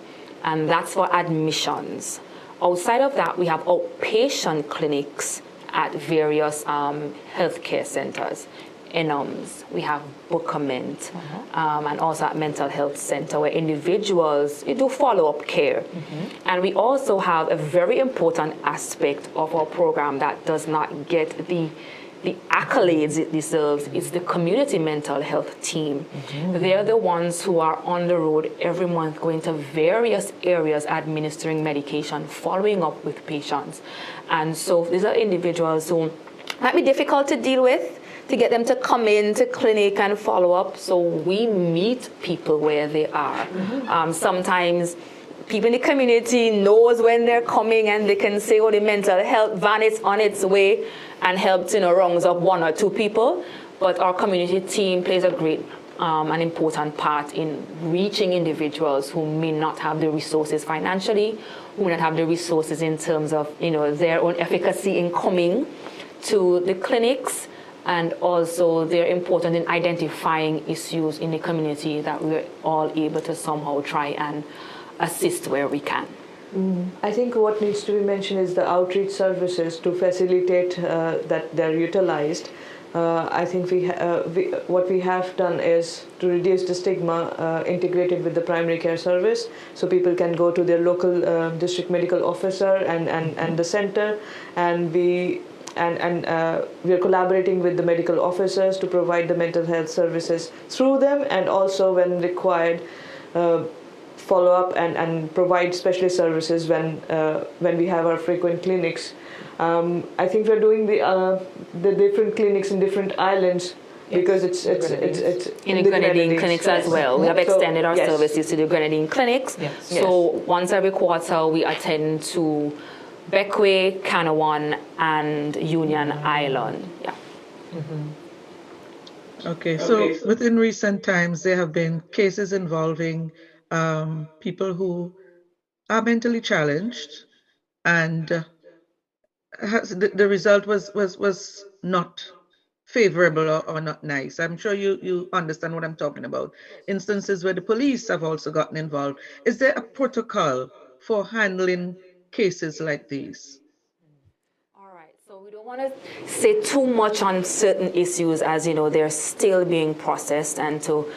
and that's for admissions. Outside of that, we have outpatient clinics at various healthcare centers. Enhams, we have Bookament, and also at Mental Health Center, where individuals do follow-up care. And we also have a very important aspect of our program that does not get the accolades it deserves. It's the community mental health team. They're the ones who are on the road every month, going to various areas, administering medication, following up with patients. And so these are individuals who might be difficult to deal with, to get them to come in to clinic and follow up. So we meet people where they are. Sometimes people in the community knows when they're coming, and they can say, oh, the mental health van is on its way, and helps, rounds up 1 or 2 people. But our community team plays a great and important part in reaching individuals who may not have the resources financially, who may not have the resources in terms of their own efficacy in coming to the clinics, and also they're important in identifying issues in the community that we're all able to somehow try and assist where we can. I think what needs to be mentioned is the outreach services to facilitate that they're utilized. I think what we have done is to reduce the stigma integrated with the primary care service, so people can go to their local district medical officer and the center, and we are collaborating with the medical officers to provide the mental health services through them, and also when required, follow up and provide specialist services when we have our frequent clinics. I think we're doing the different clinics in different islands because it's In the grenadine clinics as well. We have extended our yes. services to the grenadine clinics. Yes. So once every quarter, we attend to Beckway, Canawan, and Union Island. Yeah. Okay, so within recent times, there have been cases involving people who are mentally challenged, and the result was not favorable or not nice. I'm sure you understand what I'm talking about. Instances where the police have also gotten involved. Is there a protocol for handling cases like these? All right, so we don't want to say too much on certain issues, as you know, they're still being processed, and to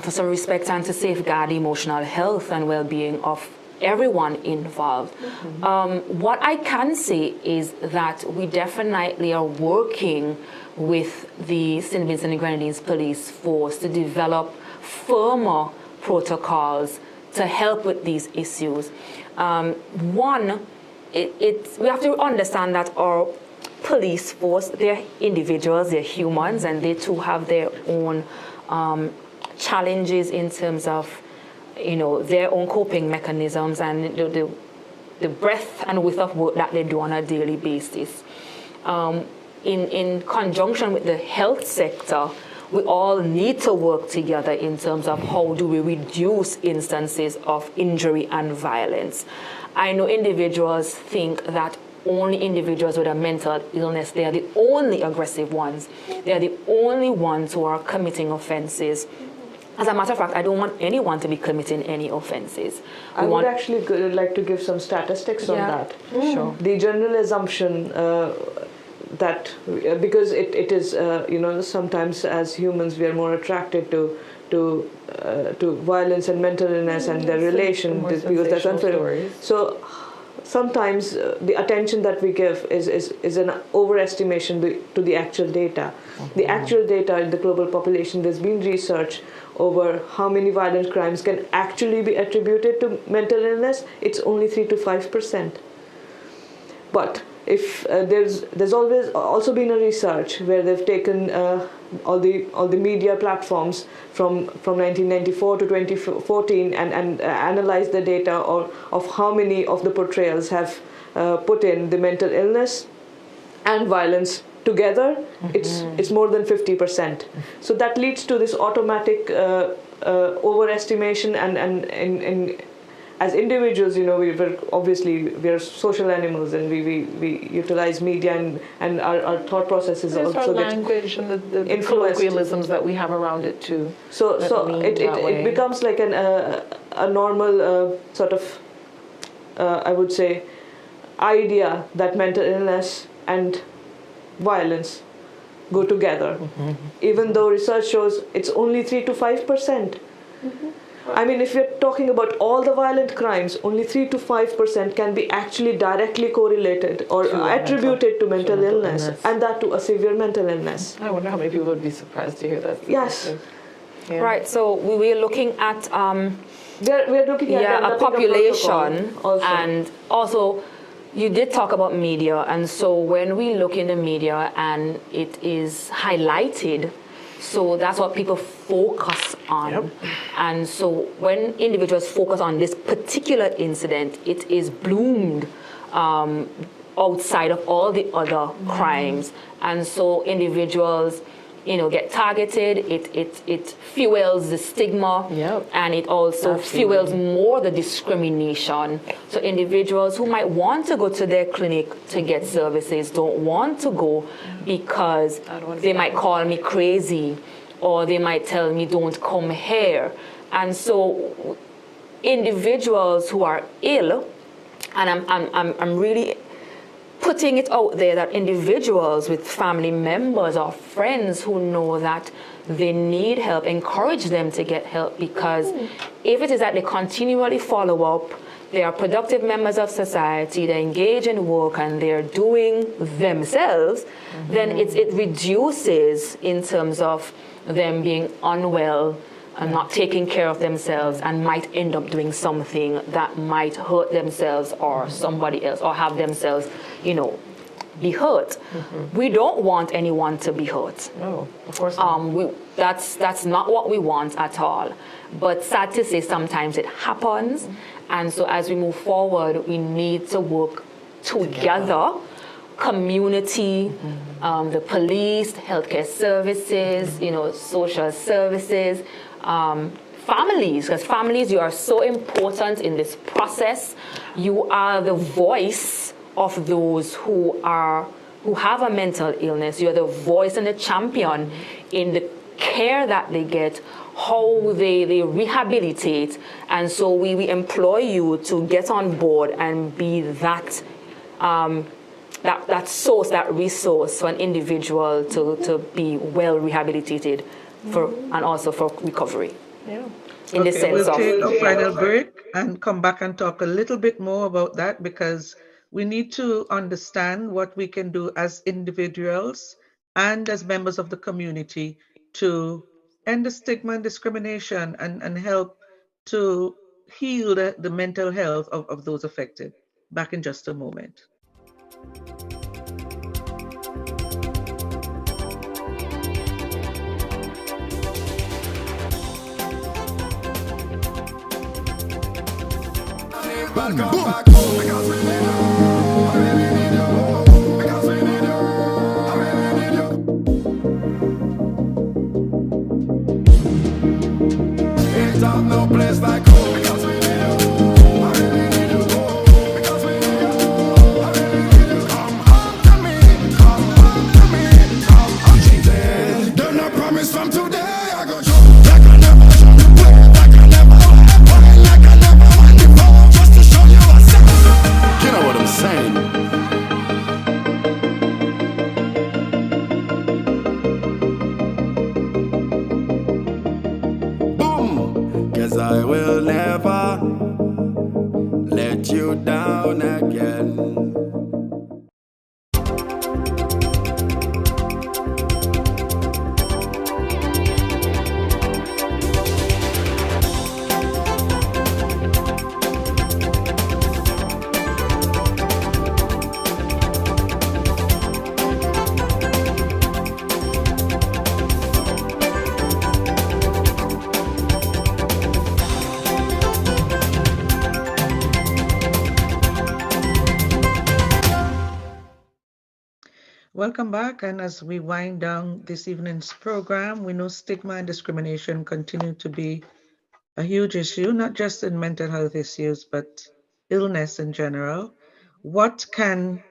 for some respect and to safeguard emotional health and well-being of everyone involved. What I can say is that we definitely are working with the St. Vincent and Grenadines Police Force to develop firmer protocols to help with these issues. One, we have to understand that our police force, they're individuals, they're humans, and they too have their own challenges in terms of, you know, their own coping mechanisms and the breadth and width of work that they do on a daily basis. In conjunction with the health sector, we all need to work together in terms of how do we reduce instances of injury and violence. I know individuals think that only individuals with a mental illness, they are the only aggressive ones. They are the only ones who are committing offenses. As a matter of fact, I don't want anyone to be committing any offenses. I would actually like to give some statistics on that. Sure. The general assumption that because it is you know, sometimes as humans we are more attracted to violence and mental illness and their relation because that's unfair. So sometimes the attention that we give is an overestimation to the actual data. The actual data in the global population, there's been research over how many violent crimes can actually be attributed to mental illness. It's only 3 to 5%. But if there's always also been a research where they've taken all the media platforms from 1994 to 2014 and analyzed the data of how many of the portrayals have put in the mental illness and violence together. It's more than 50%. So that leads to this automatic overestimation and as individuals, you know, we are social animals, and we utilize media and our thought processes There's also our get language and the influenced. colloquialisms that we have around it too. So it becomes like a normal sort of I would say idea that mental illness and violence go together, even though research shows it's only 3 to 5%. I mean, if we're talking about all the violent crimes, only 3 to 5% can be actually directly correlated or attributed to mental illness, and that to a severe mental illness. I wonder how many people would be surprised to hear that. Yes. Yeah. Right, so we were looking at we're looking at a population, also. and also you did talk about media, and so when we look in the media and it is highlighted, so that's what people focus on. Yep. And so when individuals focus on this particular incident, it is bloomed outside of all the other crimes. And so individuals, you know, get targeted, it fuels the stigma, and it also fuels more the discrimination. So individuals who might want to go to their clinic to get services don't want to go because they might call me crazy, or they might tell me don't come here. And so individuals who are ill, and I'm really putting it out there that individuals with family members or friends who know that they need help, encourage them to get help, because if it is that they continually follow up, they are productive members of society, they engage in work and they're doing themselves, then it reduces in terms of them being unwell and not taking care of themselves, and might end up doing something that might hurt themselves or somebody else, or have themselves, you know, be hurt. We don't want anyone to be hurt. No, of course not. That's not what we want at all. But sad to say, sometimes it happens. And so as we move forward, we need to work together. Community, the police, healthcare services, social services, families, because families, you are so important in this process. You are the voice of those who have a mental illness. You're the voice and the champion in the care that they get, how they rehabilitate. And so we employ you to get on board and be that source, that resource for an individual to be well rehabilitated and also for recovery. Yeah. In the sense we'll of take a final break and come back and talk a little bit more about that, because we need to understand what we can do as individuals and as members of the community to end the stigma and discrimination and help to heal the mental health of those affected. Back in just a moment. Welcome back home because we need you. I really need you. Because we need you. I really need you. Ain't got no place like home because we need you. I really need you. Because we need you. I really need you. Come home to me. Come home to me. Come home. She said, don't no promise from today. I go show like I never show you play. Like I never play. Like I never won before. Just to show you a second. You know what I'm saying? Boom! 'Cause I will never let you down again. Welcome back, and as we wind down this evening's program, we know stigma and discrimination continue to be a huge issue, not just in mental health issues, but illness in general. What can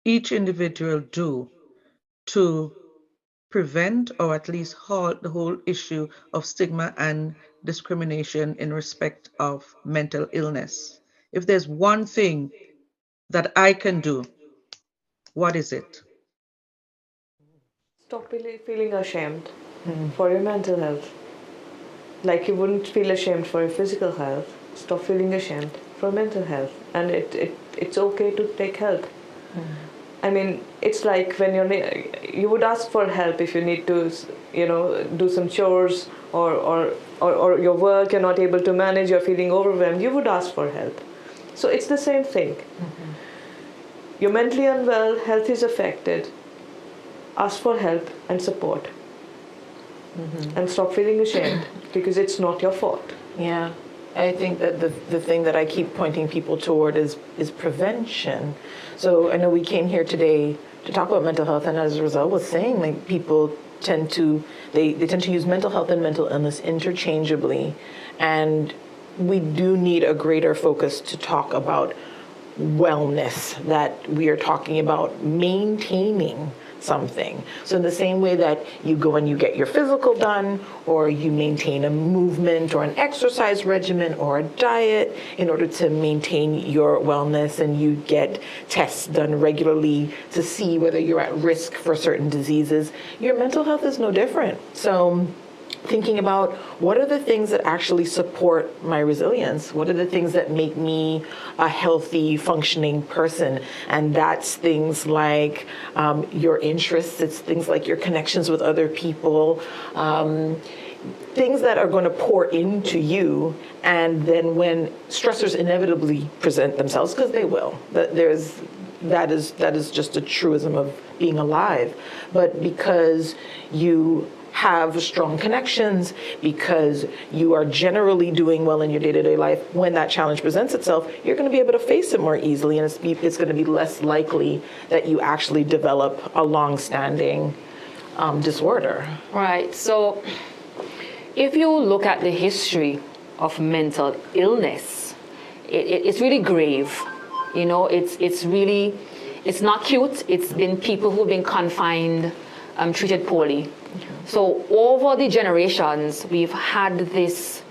each individual do to prevent or at least halt the whole issue of stigma and discrimination in respect of mental illness? If there's one thing that I can do, what is it? Stop feeling ashamed for your mental health. Like you wouldn't feel ashamed for your physical health. Stop feeling ashamed for mental health. And it's okay to take help. I mean, it's like when you would ask for help if you need to, do some chores or your work you're not able to manage, you're feeling overwhelmed, you would ask for help. So it's the same thing. You're mentally unwell, health is affected. Ask for help and support. And stop feeling ashamed because it's not your fault. Yeah. I think that the thing that I keep pointing people toward is prevention. So I know we came here today to talk about mental health, and as a result was saying, like, people tend to use mental health and mental illness interchangeably, and we do need a greater focus to talk about wellness, that we are talking about maintaining something. So in the same way that you go and you get your physical done, or you maintain a movement or an exercise regimen or a diet in order to maintain your wellness, and you get tests done regularly to see whether you're at risk for certain diseases, your mental health is no different. So thinking about what are the things that actually support my resilience? What are the things that make me a healthy, functioning person? And that's things like your interests. It's things like your connections with other people, things that are going to pour into you. And then when stressors inevitably present themselves, because they will, there's that is just a truism of being alive, but because you have strong connections, because you are generally doing well in your day-to-day life, when that challenge presents itself, you're going to be able to face it more easily, and it's going to be less likely that you actually develop a long-standing disorder. Right. So if you look at the history of mental illness, it's really grave. You know, it's not cute. It's been people who've been confined, treated poorly. So over the generations, we've had this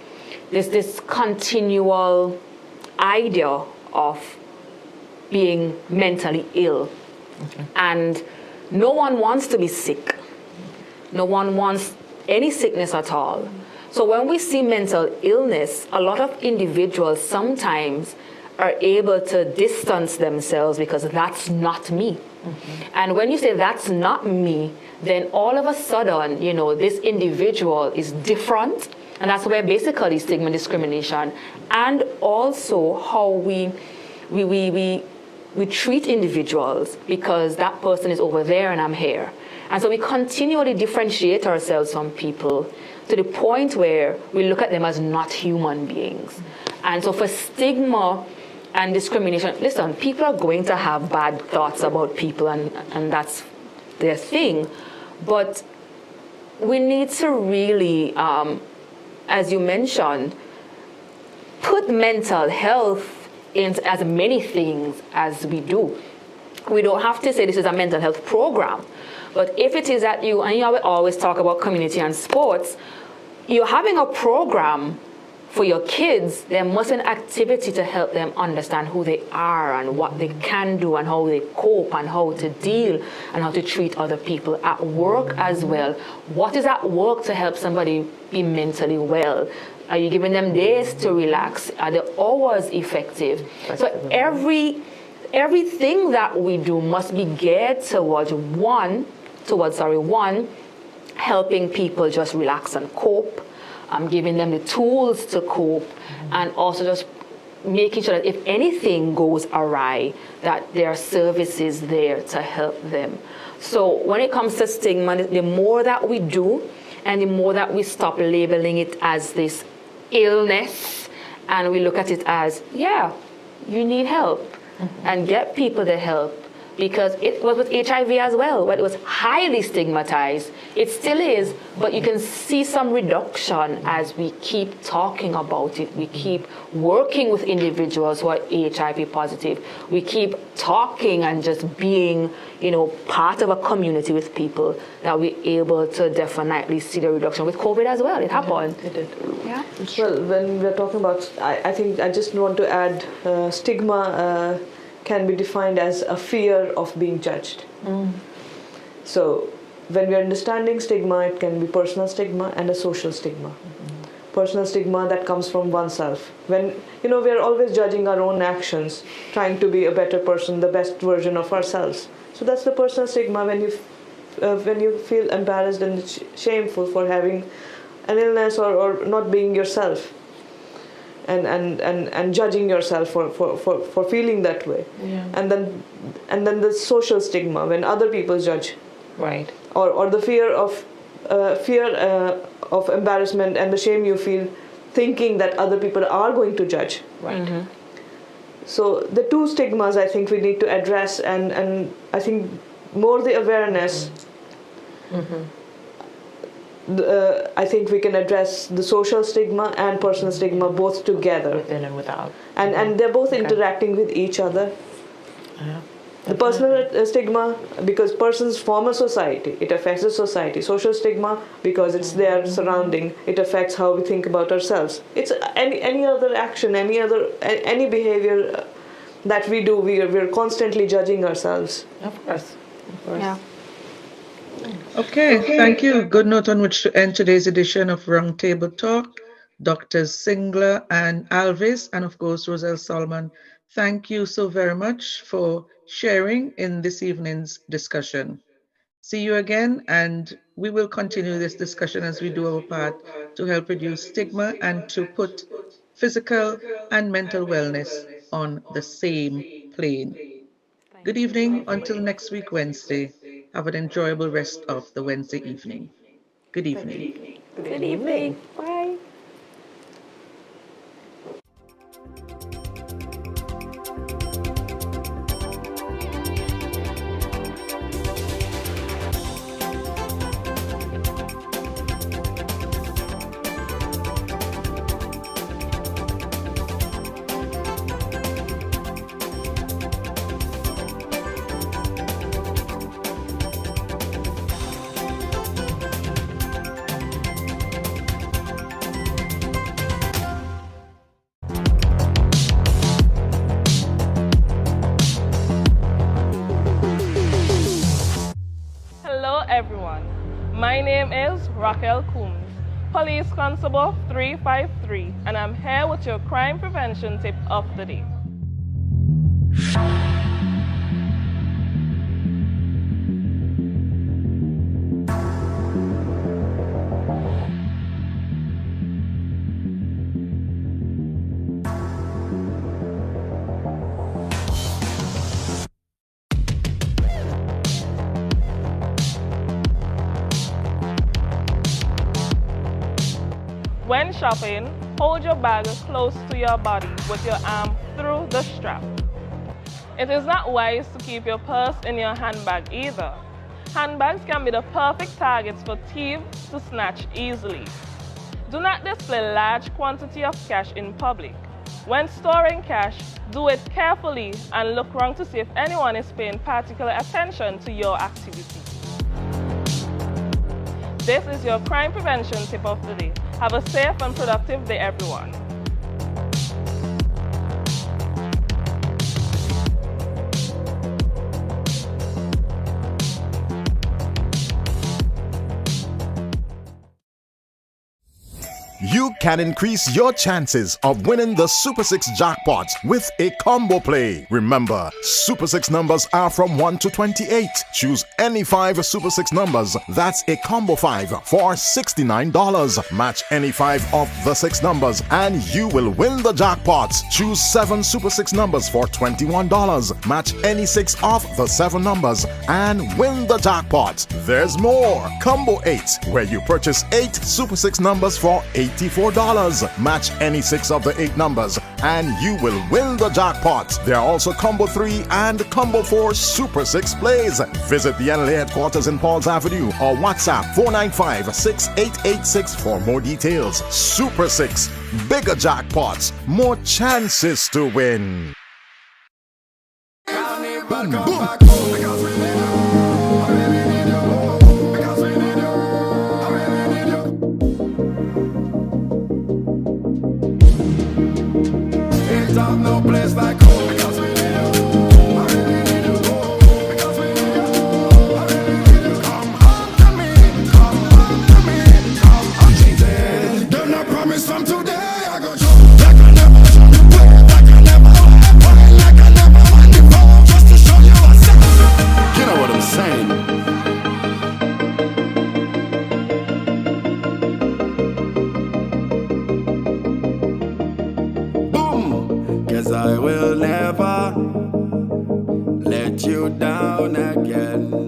continual idea of being mentally ill. And no one wants to be sick. No one wants any sickness at all. So when we see mental illness, a lot of individuals sometimes are able to distance themselves because that's not me. And when you say that's not me, then all of a sudden, you know, this individual is different. And that's where basically stigma, discrimination, and also how we treat individuals, because that person is over there and I'm here. And so we continually differentiate ourselves from people to the point where we look at them as not human beings. And so for stigma and discrimination, listen, people are going to have bad thoughts about people, and that's their thing. But we need to really, as you mentioned, put mental health into as many things as we do. We don't have to say this is a mental health program. But if it is that you, and you always talk about community and sports, you're having a program for your kids, there must be an activity to help them understand who they are and what they can do and how they cope and how to deal and how to treat other people at work as well. What is at work to help somebody be mentally well? Are you giving them days to relax? Are the hours effective? So everything that we do must be geared towards one, helping people just relax and cope, giving them the tools to cope, and also just making sure that if anything goes awry, that there are services there to help them. So when it comes to stigma, the more that we do, and the more that we stop labeling it as this illness, and we look at it as, yeah, you need help, and get people the help. Because it was with HIV as well, where it was highly stigmatized. It still is, but you can see some reduction as we keep talking about it. We keep working with individuals who are HIV positive. We keep talking and just being, you know, part of a community with people, that we're able to definitely see the reduction. With COVID as well, it happened. It did. Yeah. Well, when we're talking about, I think I just want to add stigma can be defined as a fear of being judged. So when we're understanding stigma, it can be personal stigma and a social stigma. Personal stigma that comes from oneself. When, you know, we're always judging our own actions, trying to be a better person, the best version of ourselves. So that's the personal stigma, when you feel embarrassed and shameful for having an illness or not being yourself. And judging yourself for feeling that way. Yeah. And then the social stigma, when other people judge. Right. Or the fear of embarrassment and the shame you feel thinking that other people are going to judge. Right. So the two stigmas I think we need to address, and I think more the awareness, I think we can address the social stigma and personal stigma both together. Within and without. And they're both interacting with each other. Yeah. The personal stigma, because persons form a society, it affects the society. Social stigma, because it's their surrounding, it affects how we think about ourselves. It's any other action, any behavior that we do, we're constantly judging ourselves. Of course. Yeah. Okay, thank you. Good note on which to end today's edition of Roundtable Talk. Drs. Singler and Alvis, and of course, Roselle Solomon. Thank you so very much for sharing in this evening's discussion. See you again, and we will continue this discussion as we do our part to help reduce stigma and to put physical and mental wellness on the same plane. Good evening until next week, Wednesday. Have an enjoyable rest of the Wednesday evening. Good evening. Good evening. Bye. Hello everyone, my name is Raquel Coombs, Police Constable 353, and I'm here with your crime prevention tip of the day. When shopping, hold your bag close to your body with your arm through the strap. It is not wise to keep your purse in your handbag either. Handbags can be the perfect targets for thieves to snatch easily. Do not display large quantity of cash in public. When storing cash, do it carefully and look around to see if anyone is paying particular attention to your activity. This is your crime prevention tip of the day. Have a safe and productive day, everyone. You can increase your chances of winning the Super 6 jackpot with a combo play. Remember, Super 6 numbers are from 1 to 28. Choose any 5 Super 6 numbers. That's a combo 5 for $69. Match any 5 of the 6 numbers and you will win the jackpot. Choose 7 Super 6 numbers for $21. Match any 6 of the 7 numbers and win the jackpot. There's more. Combo 8, where you purchase 8 Super 6 numbers for $84. Match any 6 of the 8 numbers and you will win the jackpot. There are also Combo 3 and Combo 4 Super 6 plays. Visit the NLA headquarters in Pauls Avenue or WhatsApp 495-6886 for more details. Super 6, bigger jackpots, more chances to win. Boom, boom. Ain't got no place like home because we need you. I really need you. Because we need you. I really need you. Come home to me. Come home to me. Come home to me. Them no promise from today. I go show like I never show you way. Like I never went. Like I never went before. Just to show you what's up. You know what I'm saying? Cause I will never let you down again.